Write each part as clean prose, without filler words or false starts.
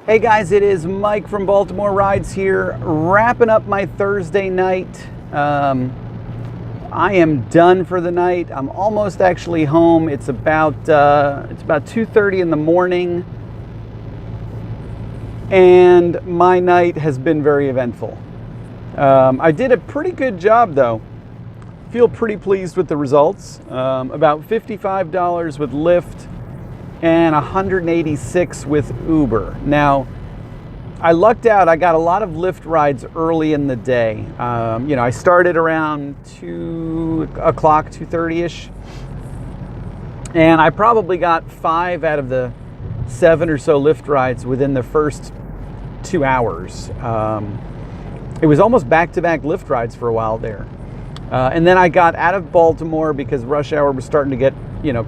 Hey guys, it is Mike from Baltimore Rides here, wrapping up my Thursday night. I am done for the night. I'm almost actually home. It's about 2:30 in the morning, and my night has been very eventful. I did a pretty good job though. Feel pretty pleased with the results. About $55 with Lyft and $186 with Uber. Now, I lucked out. I got a lot of Lyft rides early in the day. I started around 2 o'clock, 2:30ish, and I probably got 5 out of the 7 or so Lyft rides within the first 2 hours. It was almost back-to-back Lyft rides for a while there. And then I got out of Baltimore because rush hour was starting to get,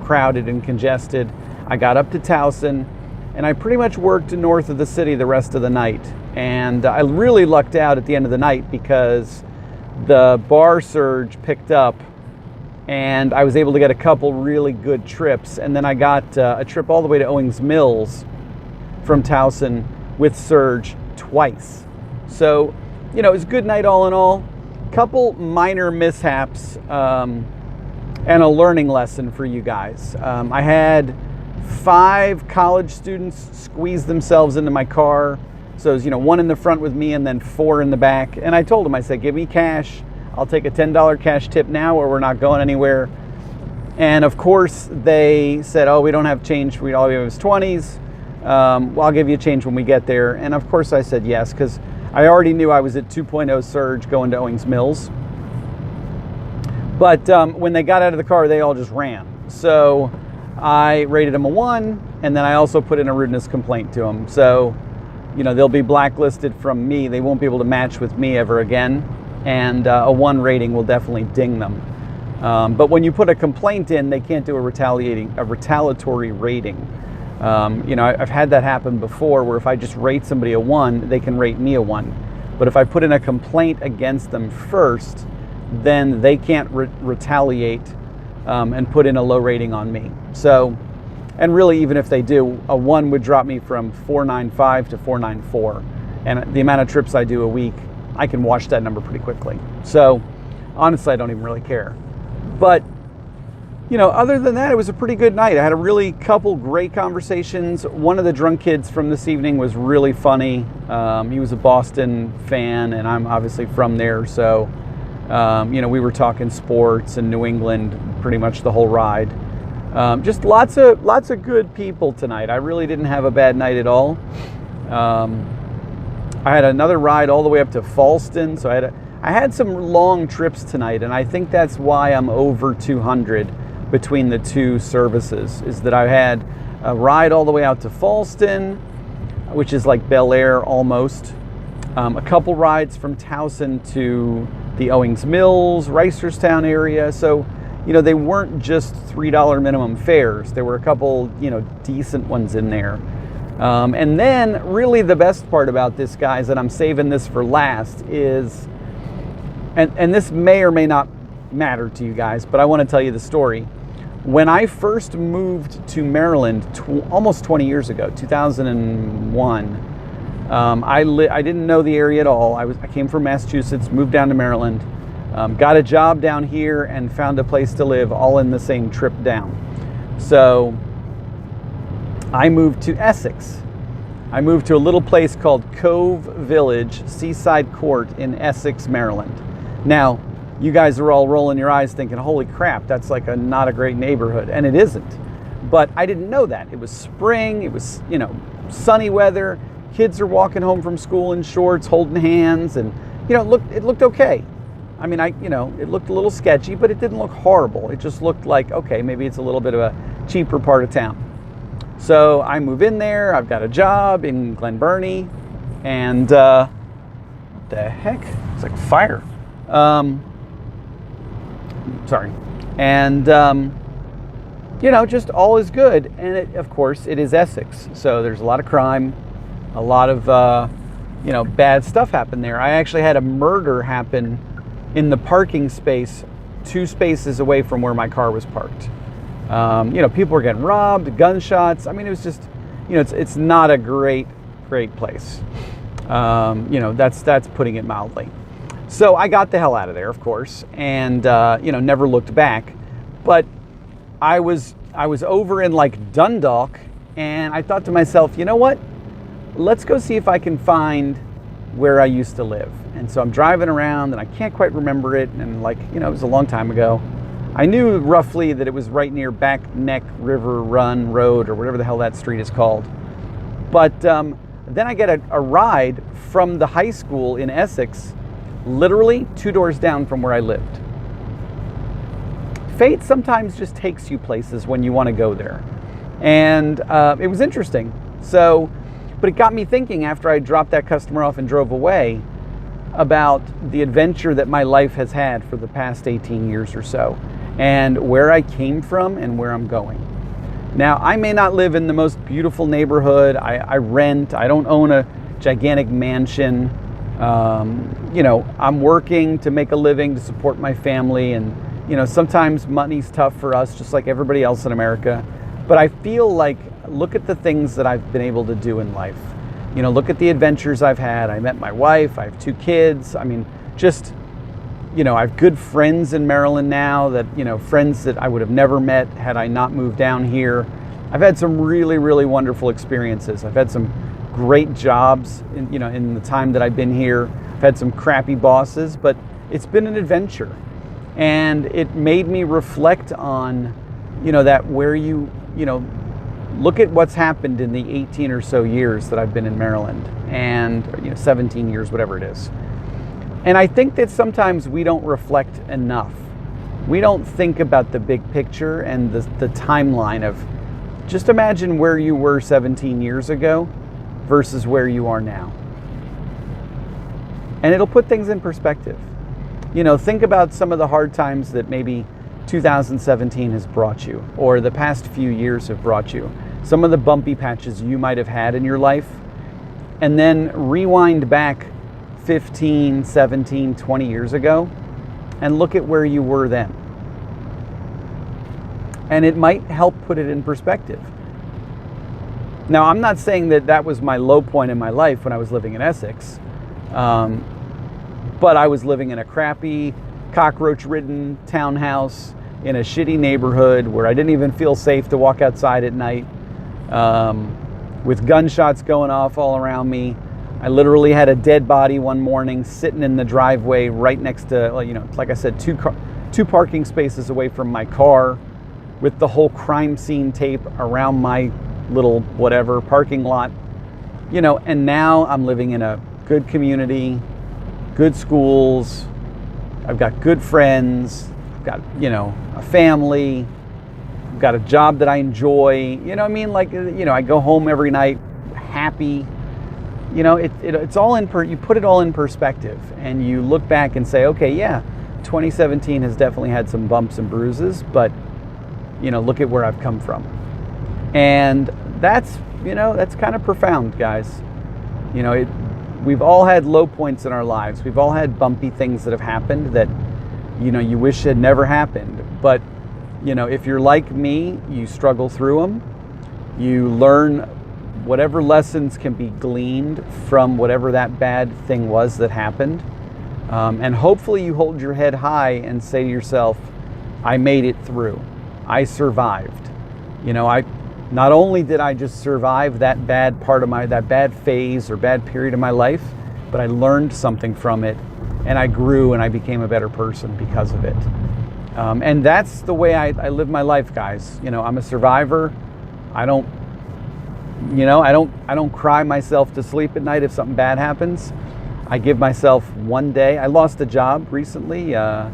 crowded and congested. I got up to Towson, and I pretty much worked north of the city the rest of the night. And I really lucked out at the end of the night because the bar surge picked up, and I was able to get a couple really good trips. And then I got a trip all the way to Owings Mills from Towson with surge twice. So, it was a good night all in all. Couple minor mishaps and a learning lesson for you guys. I had 5 college students squeeze themselves into my car. So it was, 1 in the front with me and then 4 in the back. And I told them, I said, give me cash. I'll take a $10 cash tip now or we're not going anywhere. And of course they said, oh, we don't have change. All we have is 20s. Well, I'll give you change when we get there. And of course I said yes, because I already knew I was at 2.0 surge going to Owings Mills. But when they got out of the car, they all just ran. So I rated them a 1, and then I also put in a rudeness complaint to them. So, they'll be blacklisted from me. They won't be able to match with me ever again. And a 1 rating will definitely ding them. But when you put a complaint in, they can't do a retaliatory rating. I've had that happen before where if I just rate somebody a 1, they can rate me a 1. But if I put in a complaint against them first, then they can't retaliate and put in a low rating on me. So, and really even if they do, a 1 would drop me from 495 to 494. And the amount of trips I do a week, I can wash that number pretty quickly. So honestly, I don't even really care. But other than that, it was a pretty good night. I had a couple great conversations. One of the drunk kids from this evening was really funny. He was a Boston fan, and I'm obviously from there. So, we were talking sports and New England pretty much the whole ride. Just lots of good people tonight. I really didn't have a bad night at all. I had another ride all the way up to Falston. So I had some long trips tonight, and I think that's why I'm over 200 between the 2 services, is that I had a ride all the way out to Falston, which is like Bel Air almost. A couple rides from Towson to the Owings Mills, Reisterstown area. So, they weren't just $3 minimum fares. There were a couple, decent ones in there. And then really the best part about this, guys, and I'm saving this for last, is, and this may or may not matter to you guys, but I want to tell you the story. When I first moved to Maryland almost 20 years ago, 2001, I didn't know the area at all. I came from Massachusetts, moved down to Maryland, got a job down here, and found a place to live all in the same trip down. So I moved to Essex. I moved to a little place called Cove Village, Seaside Court in Essex, Maryland. Now, you guys are all rolling your eyes thinking, holy crap, that's like not a great neighborhood. And it isn't. But I didn't know that. It was spring, it was, sunny weather. Kids are walking home from school in shorts, holding hands, and, it looked okay. I mean, it looked a little sketchy, but it didn't look horrible. It just looked like, okay, maybe it's a little bit of a cheaper part of town. So I move in there, I've got a job in Glen Burnie, and what the heck? It's like fire. Sorry. And, just all is good. And of course, it is Essex. So there's a lot of crime, a lot of, bad stuff happened there. I actually had a murder happen in the parking space 2 spaces away from where my car was parked. People were getting robbed, gunshots. I mean, it was just, it's not a great great place. That's putting it mildly. So I got the hell out of there, of course, and never looked back. But I was over in like Dundalk, and I thought to myself, you know what? Let's go see if I can find where I used to live. And so I'm driving around, and I can't quite remember it, and it was a long time ago. I knew roughly that it was right near Back Neck River Run Road, or whatever the hell that street is called. But then I get a ride from the high school in Essex, literally 2 doors down from where I lived. Fate sometimes just takes you places when you want to go there. And it was interesting. But it got me thinking after I dropped that customer off and drove away about the adventure that my life has had for the past 18 years or so, and where I came from and where I'm going. Now, I may not live in the most beautiful neighborhood. I rent. I don't own a gigantic mansion. I'm working to make a living to support my family, and sometimes money's tough for us, just like everybody else in America. But I feel like, look at the things that I've been able to do in life. Look at the adventures I've had. I met my wife. I have 2 kids. I mean, I have good friends in Maryland now that, friends that I would have never met had I not moved down here. I've had some really, really wonderful experiences. I've had some great jobs in the time that I've been here. I've had some crappy bosses, but it's been an adventure. And it made me reflect on, that where look at what's happened in the 18 or so years that I've been in Maryland, and 17 years, whatever it is. And I think that sometimes we don't reflect enough. We don't think about the big picture and the timeline of, just imagine where you were 17 years ago versus where you are now. And it'll put things in perspective. Think about some of the hard times that maybe 2017 has brought you, or the past few years have brought you. Some of the bumpy patches you might have had in your life, and then rewind back 15, 17, 20 years ago and look at where you were then. And it might help put it in perspective. Now, I'm not saying that was my low point in my life when I was living in Essex, but I was living in a crappy, cockroach-ridden townhouse in a shitty neighborhood where I didn't even feel safe to walk outside at night, with gunshots going off all around me. I literally had a dead body one morning sitting in the driveway right next to, like I said, two parking spaces away from my car, with the whole crime scene tape around my little whatever parking lot. And now I'm living in a good community, good schools. I've got good friends. I've got, a family. I've got a job that I enjoy. I go home every night happy. It's all you put it all in perspective, and you look back and say, okay, yeah, 2017 has definitely had some bumps and bruises, but look at where I've come from. And that's kind of profound, guys. We've all had low points in our lives. We've all had bumpy things that have happened that, you wish had never happened. But, if you're like me, you struggle through them. You learn whatever lessons can be gleaned from whatever that bad thing was that happened. And hopefully you hold your head high and say to yourself, I made it through. I survived. Not only did I just survive that bad part of that bad phase or bad period of my life, but I learned something from it, and I grew, and I became a better person because of it. And that's the way I live my life, guys. I'm a survivor. I don't cry myself to sleep at night if something bad happens. I give myself one day. I lost a job recently. I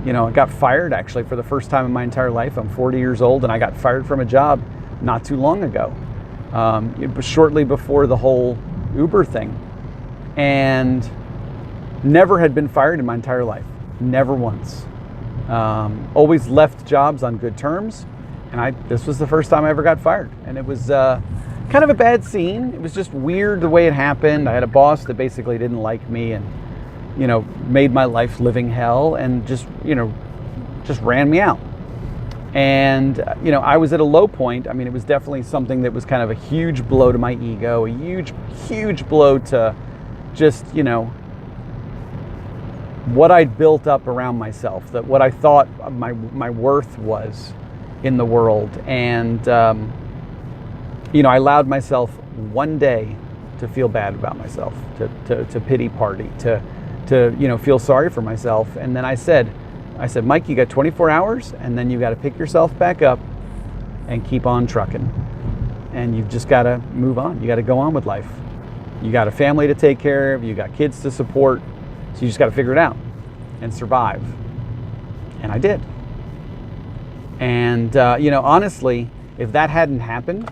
got fired actually for the first time in my entire life. I'm 40 years old, and I got fired from a job not too long ago, shortly before the whole Uber thing, and never had been fired in my entire life. Never once. Always left jobs on good terms, and this was the first time I ever got fired, and it was kind of a bad scene. It was just weird the way it happened. I had a boss that basically didn't like me, and made my life living hell, and just ran me out. And, you know, I was at a low point. I mean, it was definitely something that was kind of a huge blow to my ego, a huge, huge blow to just, you know, what I'd built up around myself, that what I thought my worth was in the world. And, you know, I allowed myself one day to feel bad about myself, to pity party, to, you know, feel sorry for myself. And then I said, Mike, you got 24 hours, and then you got to pick yourself back up and keep on trucking. And you've just got to move on. You got to go on with life. You got a family to take care of. You got kids to support. So you just got to figure it out and survive. And I did. And, you know, honestly, if that hadn't happened,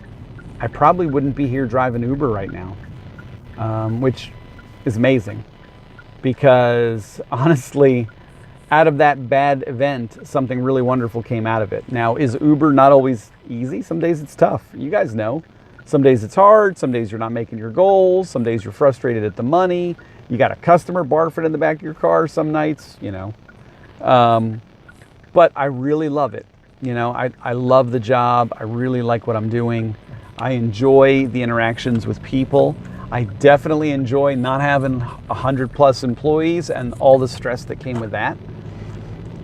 I probably wouldn't be here driving Uber right now, which is amazing. Because honestly, out of that bad event, something really wonderful came out of it. Now, is Uber not always easy? Some days it's tough. You guys know. Some days it's hard. Some days you're not making your goals. Some days you're frustrated at the money. You got a customer barfing in the back of your car some nights, you know. But I really love it. You know, I love the job. I really like what I'm doing. I enjoy the interactions with people. I definitely enjoy not having 100+ employees and all the stress that came with that.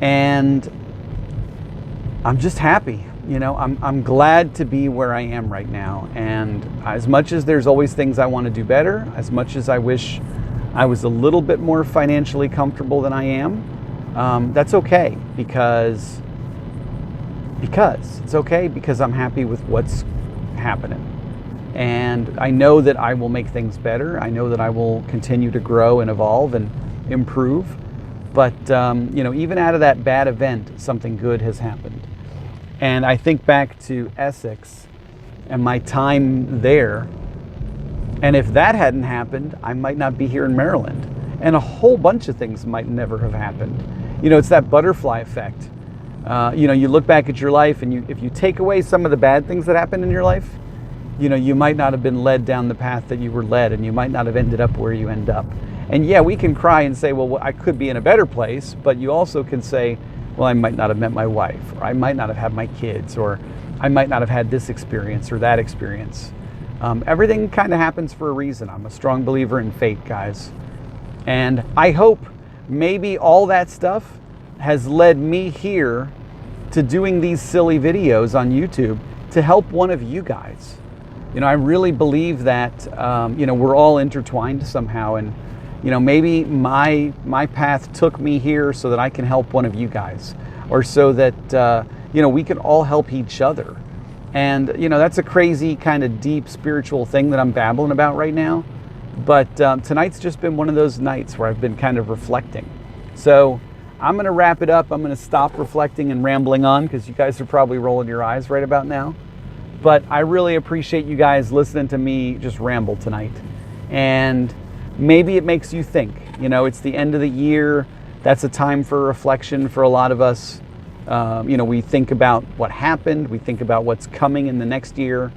And I'm just happy. You know, I'm glad to be where I am right now. And as much as there's always things I want to do better, as much as I wish I was a little bit more financially comfortable than I am, that's okay because it's okay because I'm happy with what's happening. And I know that I will make things better. I know that I will continue to grow and evolve and improve. But, you know, even out of that bad event, something good has happened. And I think back to Essex and my time there. And if that hadn't happened, I might not be here in Maryland. And a whole bunch of things might never have happened. You know, it's that butterfly effect. You know, you look back at your life and if you take away some of the bad things that happened in your life, you know, you might not have been led down the path that you were led, and you might not have ended up where you end up. And yeah, we can cry and say, well, I could be in a better place, but you also can say, well, I might not have met my wife, or I might not have had my kids, or I might not have had this experience or that experience. Everything kind of happens for a reason. I'm a strong believer in fate, guys. And I hope maybe all that stuff has led me here to doing these silly videos on YouTube to help one of you guys. You know, I really believe that, you know, we're all intertwined somehow. And, you know, maybe my path took me here so that I can help one of you guys, or so that, you know, we can all help each other. And, you know, that's a crazy kind of deep spiritual thing that I'm babbling about right now. But tonight's just been one of those nights where I've been kind of reflecting. So I'm going to wrap it up. I'm going to stop reflecting and rambling on because you guys are probably rolling your eyes right about now. But I really appreciate you guys listening to me just ramble tonight. And maybe it makes you think. You know, it's the end of the year. That's a time for reflection for a lot of us. You know, we think about what happened. We think about what's coming in the next year.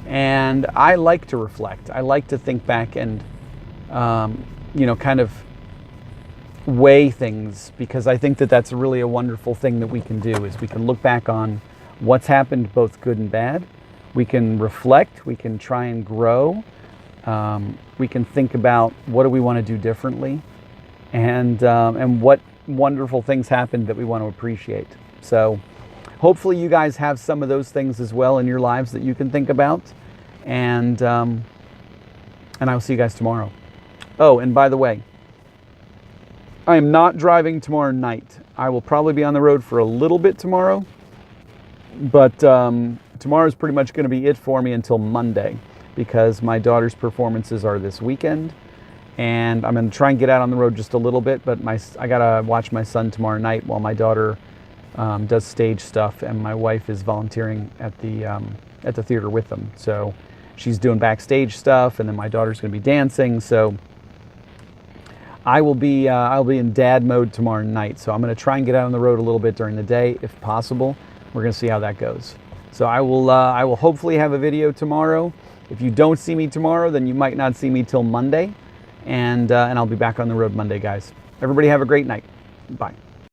And I like to reflect. I like to think back and, you know, kind of weigh things, because I think that that's really a wonderful thing that we can do, is we can look back on what's happened, both good and bad. We can reflect, we can try and grow. We can think about what do we want to do differently, and what wonderful things happened that we want to appreciate. So hopefully you guys have some of those things as well in your lives that you can think about. And I'll see you guys tomorrow. Oh, and by the way, I am not driving tomorrow night. I will probably be on the road for a little bit tomorrow. But tomorrow is pretty much going to be it for me until Monday, because my daughter's performances are this weekend, and I'm going to try and get out on the road just a little bit. But I got to watch my son tomorrow night while my daughter does stage stuff, and my wife is volunteering at the theater with them. So she's doing backstage stuff, and then my daughter's going to be dancing. So I'll be in dad mode tomorrow night. So I'm going to try and get out on the road a little bit during the day if possible. We're going to see how that goes. So I will hopefully have a video tomorrow. If you don't see me tomorrow, then you might not see me till Monday. And I'll be back on the road Monday, guys. Everybody have a great night. Bye.